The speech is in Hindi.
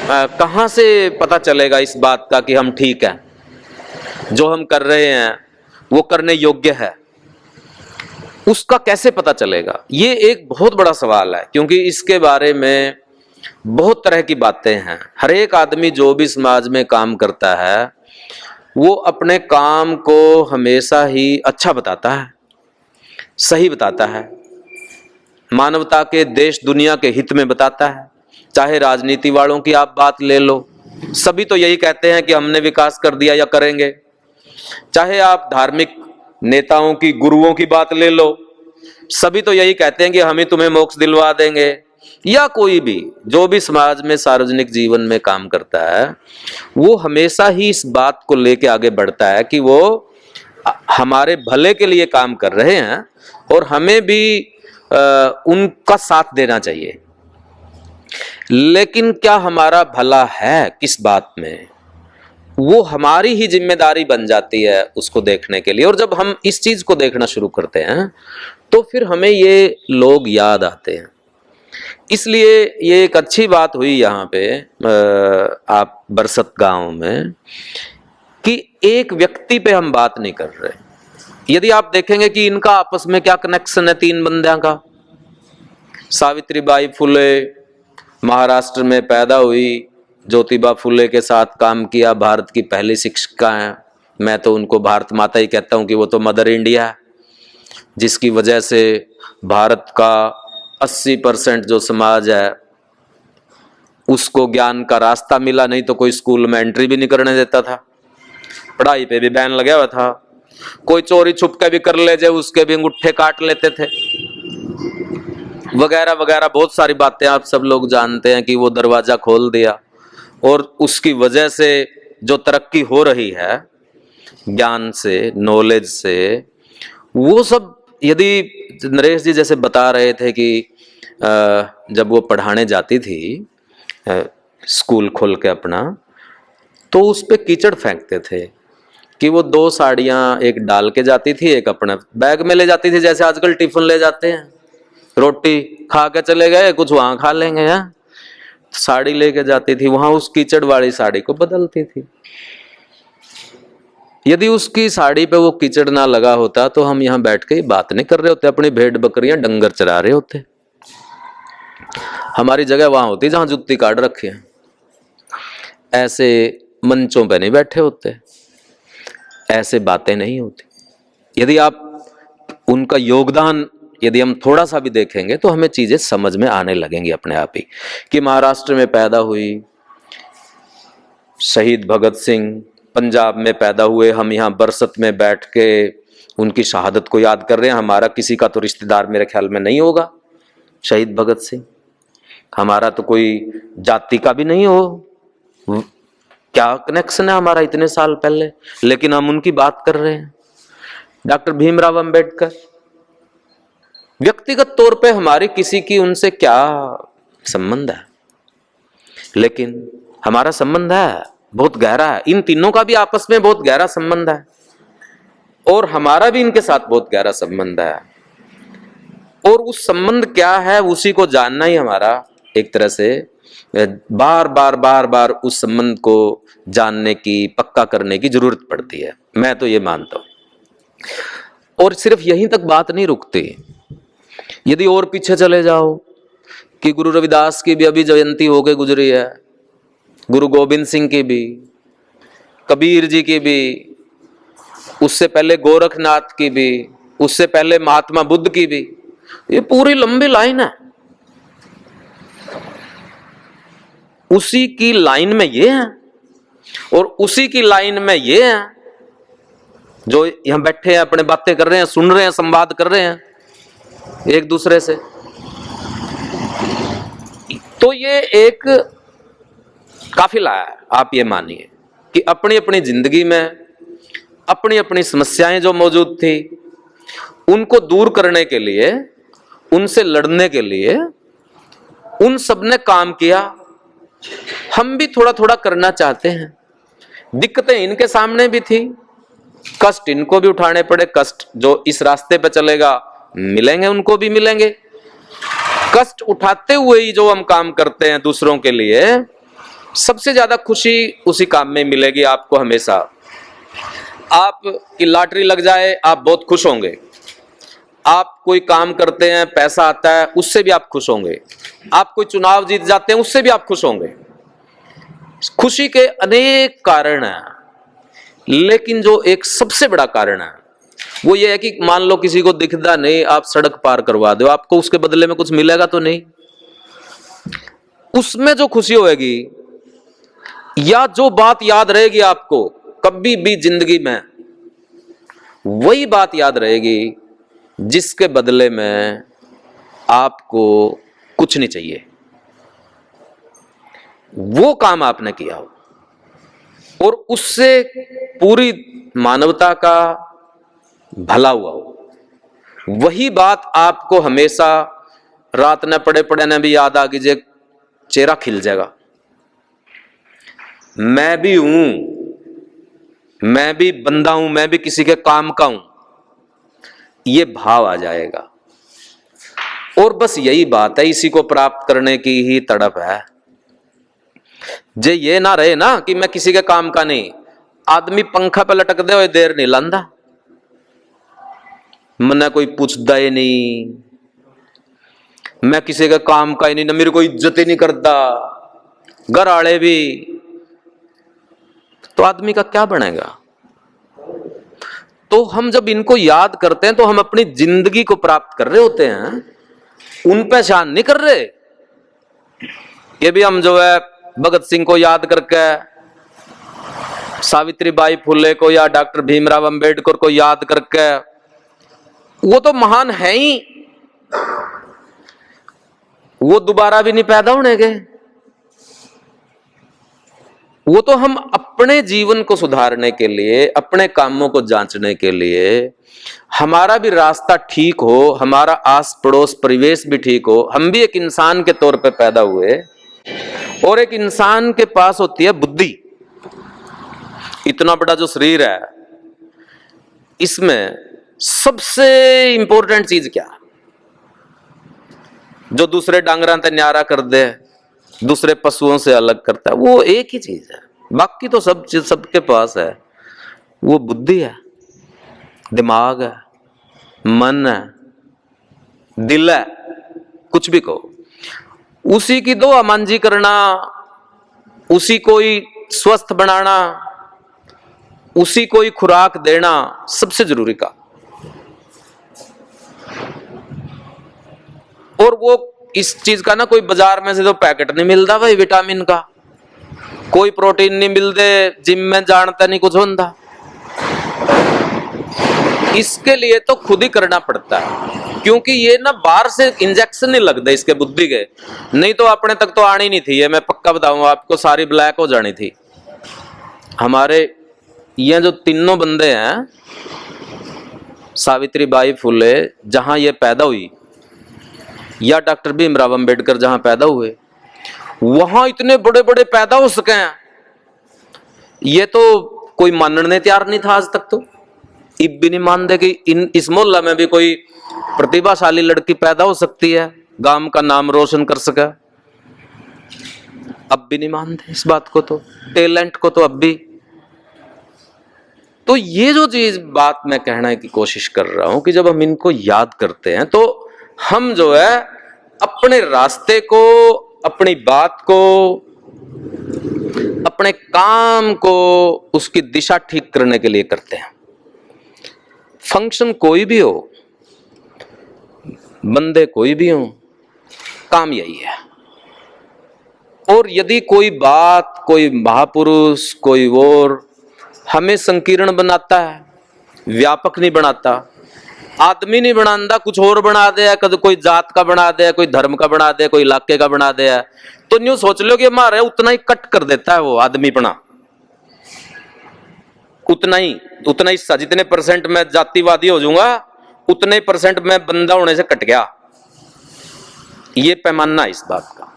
कहाँ से पता चलेगा इस बात का कि हम ठीक हैं, जो हम कर रहे हैं वो करने योग्य है, उसका कैसे पता चलेगा? ये एक बहुत बड़ा सवाल है, क्योंकि इसके बारे में बहुत तरह की बातें हैं। हर एक आदमी जो भी समाज में काम करता है वो अपने काम को हमेशा ही अच्छा बताता है, सही बताता है, मानवता के, देश दुनिया के हित में बताता है। चाहे राजनीति वालों की आप बात ले लो, सभी तो यही कहते हैं कि हमने विकास कर दिया या करेंगे। चाहे आप धार्मिक नेताओं की, गुरुओं की बात ले लो, सभी तो यही कहते हैं कि हम ही तुम्हें मोक्ष दिलवा देंगे। या कोई भी जो भी समाज में सार्वजनिक जीवन में काम करता है वो हमेशा ही इस बात को लेके आगे बढ़ता है कि वो हमारे भले के लिए काम कर रहे हैं और हमें भी उनका साथ देना चाहिए। लेकिन क्या हमारा भला है किस बात में, वो हमारी ही जिम्मेदारी बन जाती है उसको देखने के लिए। और जब हम इस चीज को देखना शुरू करते हैं तो फिर हमें ये लोग याद आते हैं। इसलिए ये एक अच्छी बात हुई यहाँ पे आप बरसत गांव में कि एक व्यक्ति पे हम बात नहीं कर रहे। यदि आप देखेंगे कि इनका आपस में क्या कनेक्शन है, तीन बंदियां का। सावित्रीबाई फुले महाराष्ट्र में पैदा हुई, ज्योतिबा फुले के साथ काम किया, भारत की पहली शिक्षिका हैं। मैं तो उनको भारत माता ही कहता हूं कि वो तो मदर इंडिया है, जिसकी वजह से भारत का 80% जो समाज है उसको ज्ञान का रास्ता मिला। नहीं तो कोई स्कूल में एंट्री भी नहीं करने देता था, पढ़ाई पे भी बैन लगा हुआ था, कोई चोरी छुप के भी कर ले जाए उसके भी अंगूठे काट लेते थे, वगैरह वगैरह। बहुत सारी बातें आप सब लोग जानते हैं कि वो दरवाजा खोल दिया। और उसकी वजह से जो तरक्की हो रही है ज्ञान से, नॉलेज से, वो सब, यदि नरेश जी जैसे बता रहे थे कि जब वो पढ़ाने जाती थी स्कूल खोल के अपना, तो उस पे कीचड़ फेंकते थे कि वो 2 साड़ियाँ एक डाल के जाती थी, एक अपना बैग में ले जाती थी, जैसे आजकल टिफिन ले जाते हैं, रोटी खा के चले गए, कुछ वहां खा लेंगे। यहाँ साड़ी लेके जाती थी, वहां उस कीचड़ वाली साड़ी को बदलती थी। यदि उसकी साड़ी पे वो कीचड़ ना लगा होता तो हम यहाँ बैठ के बात नहीं कर रहे होते, अपनी भेड़ बकरियां डंगर चरा रहे होते। हमारी जगह वहां होती जहां जुत्ती काट रखी है, ऐसे मंचों पे नहीं बैठे होते, ऐसे बातें नहीं होती। यदि आप उनका योगदान यदि हम थोड़ा सा भी देखेंगे तो हमें चीजें समझ में आने लगेंगी अपने आप ही। कि महाराष्ट्र में पैदा हुई, शहीद भगत सिंह पंजाब में पैदा हुए, हम यहाँ बरसत में बैठ के उनकी शहादत को याद कर रहे हैं। हमारा किसी का तो रिश्तेदार मेरे ख्याल में नहीं होगा शहीद भगत सिंह, हमारा तो कोई जाति का भी नहीं हो, क्या कनेक्शन है हमारा इतने साल पहले, लेकिन हम उनकी बात कर रहे हैं। डॉक्टर भीमराव अंबेडकर, व्यक्तिगत तौर पे हमारी किसी की उनसे क्या संबंध है, लेकिन हमारा संबंध है, बहुत गहरा है। इन तीनों का भी आपस में बहुत गहरा संबंध है और हमारा भी इनके साथ बहुत गहरा संबंध है। और उस संबंध क्या है उसी को जानना ही हमारा एक तरह से बार बार बार बार उस संबंध को जानने की, पक्का करने की जरूरत पड़ती है, मैं तो ये मानता हूं। और सिर्फ यहीं तक बात नहीं रुकती, यदि और पीछे चले जाओ कि गुरु रविदास की भी अभी जयंती होके गुजरी है, गुरु गोविंद सिंह की भी, कबीर जी की भी, उससे पहले गोरखनाथ की भी, उससे पहले महात्मा बुद्ध की भी, ये पूरी लंबी लाइन है। उसी की लाइन में ये है और उसी की लाइन में ये है जो यहां बैठे हैं, अपने बातें कर रहे हैं, सुन रहे हैं, संवाद कर रहे हैं एक दूसरे से। तो ये एक काफिला है, आप ये मानिए कि अपनी अपनी जिंदगी में अपनी अपनी समस्याएं जो मौजूद थी उनको दूर करने के लिए, उनसे लड़ने के लिए उन सब ने काम किया। हम भी थोड़ा थोड़ा करना चाहते हैं। दिक्कतें इनके सामने भी थी, कष्ट इनको भी उठाने पड़े। कष्ट जो इस रास्ते पे चलेगा मिलेंगे, उनको भी मिलेंगे। कष्ट उठाते हुए ही जो हम काम करते हैं दूसरों के लिए, सबसे ज्यादा खुशी उसी काम में मिलेगी आपको हमेशा। आपकी लॉटरी लग जाए, आप बहुत खुश होंगे। आप कोई काम करते हैं, पैसा आता है, उससे भी आप खुश होंगे। आप कोई चुनाव जीत जाते हैं, उससे भी आप खुश होंगे। खुशी के अनेक कारण हैं, लेकिन जो एक सबसे बड़ा कारण है वो ये है कि मान लो किसी को दिखता नहीं, आप सड़क पार करवा दो, आपको उसके बदले में कुछ मिलेगा तो नहीं। उसमें जो खुशी होगी या जो बात याद रहेगी आपको कभी भी जिंदगी में, वही बात याद रहेगी जिसके बदले में आपको कुछ नहीं चाहिए, वो काम आपने किया हो और उससे पूरी मानवता का भला हुआ हो। वही बात आपको हमेशा रात न पड़े पड़े न भी याद आ गई, चेहरा खिल जाएगा। मैं भी हूं, मैं भी बंदा हूं, मैं भी किसी के काम का हूं, ये भाव आ जाएगा। और बस यही बात है, इसी को प्राप्त करने की ही तड़प है। जे ये ना रहे ना कि मैं किसी के काम का नहीं, आदमी पंखा पे लटक दे हुए देर नहीं लांदा, मना कोई पूछता ही नहीं, मैं किसी के काम का ही नहीं, ना मेरे को इज्जत ही नहीं करता, घर आले भी, तो आदमी का क्या बनेगा। तो हम जब इनको याद करते हैं तो हम अपनी जिंदगी को प्राप्त कर रहे होते हैं, उन पे शान नहीं कर रहे। ये भी हम जो है भगत सिंह को याद करके, सावित्रीबाई फुले को या डॉक्टर भीमराव अंबेडकर को याद करके, वो तो महान है ही, वो दोबारा भी नहीं पैदा होने के। वो तो हम अपने जीवन को सुधारने के लिए, अपने कामों को जांचने के लिए, हमारा भी रास्ता ठीक हो, हमारा आस पड़ोस परिवेश भी ठीक हो, हम भी एक इंसान के तौर पे पैदा हुए और एक इंसान के पास होती है बुद्धि। इतना बड़ा जो शरीर है, इसमें सबसे इंपॉर्टेंट चीज क्या है जो दूसरे डांगरां ते न्यारा कर दे, दूसरे पशुओं से अलग करता है, वो एक ही चीज है। बाकी तो सब चीज सबके पास है, वो बुद्धि है, दिमाग है, मन है, दिल है, कुछ भी कहो। उसी की दो अमांजी करना, उसी को ही स्वस्थ बनाना, उसी को ही खुराक देना सबसे जरूरी का। और वो इस चीज का ना कोई बाजार में से तो पैकेट नहीं मिलता भाई, विटामिन का कोई प्रोटीन नहीं मिलते, जिम में जानता नहीं कुछ होता। इसके लिए तो खुद ही करना पड़ता है, क्योंकि ये ना बाहर से इंजेक्शन नहीं लगते इसके बुद्धि के, नहीं तो अपने तक तो आनी नहीं थी। ये मैं पक्का बताऊंगा आपको, सारी ब्लैक हो जानी थी। हमारे ये जो तीनों बंदे हैं, सावित्रीबाई फुले जहां ये पैदा हुई या डॉक्टर भीमराव अंबेडकर जहां पैदा हुए, वहां इतने बड़े बड़े पैदा हो सके हैं, ये तो कोई मानने तैयार नहीं था आज तक। तो इब भी नहीं मानते कि इस मोहल्ला में भी कोई प्रतिभाशाली लड़की पैदा हो सकती है, गांव का नाम रोशन कर सके। अब भी नहीं मानते इस बात को, तो टैलेंट को तो अब भी। तो ये जो चीज बात मैं कहने की कोशिश कर रहा हूं कि जब हम इनको याद करते हैं तो हम जो है अपने रास्ते को, अपनी बात को, अपने काम को, उसकी दिशा ठीक करने के लिए करते हैं। फंक्शन कोई भी हो, बंदे कोई भी हो, काम यही है। और यदि कोई बात, कोई महापुरुष, कोई और हमें संकीर्ण बनाता है, व्यापक नहीं बनाता, आदमी नहीं बनाता, कुछ और बना दे, कभी कोई जात का बना दे, कोई धर्म का बना दे, कोई इलाके का बना दे, तो न्यू सोच लो कि हमारे उतना ही कट कर देता है वो आदमी बना, उतना ही हिस्सा। जितने परसेंट मैं जातिवादी हो जाऊंगा, उतने परसेंट मैं बंदा होने से कट गया। ये पैमाना इस बात का।